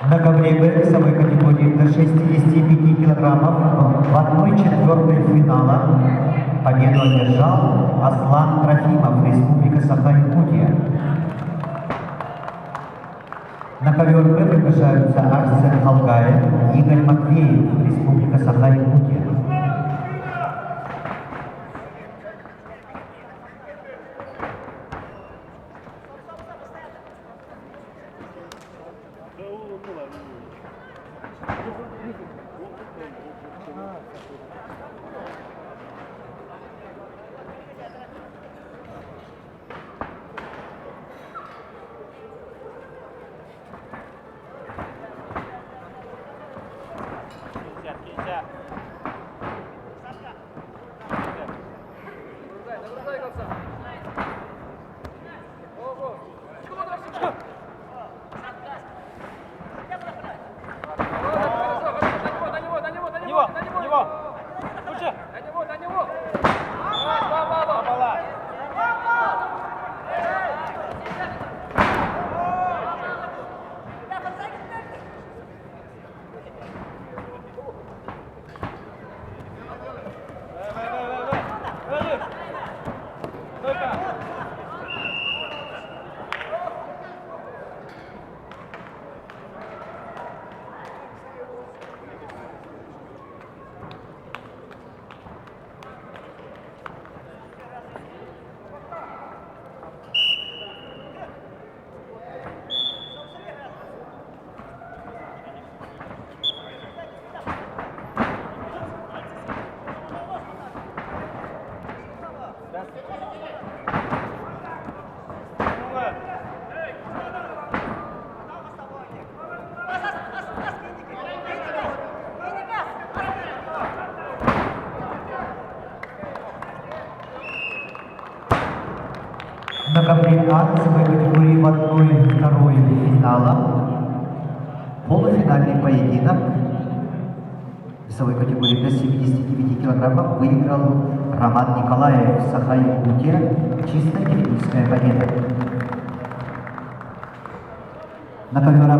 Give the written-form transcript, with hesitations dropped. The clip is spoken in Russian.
На ковре в весовой категории до 65 килограммов в 1/4 финала победу одержал Аслан Трофимов, Республика Саха-Якутия. На ковер Б приглашаются Арсен Халгаев, Игорь Матвеев, Республика Саха-Якутия. На ковре А весовой категории в 1/2 финала полуфинальный поединок весовой категории до 79 килограммов выиграл Роман Николаев, Саха-Якутия, чистая техническая победа. На ковер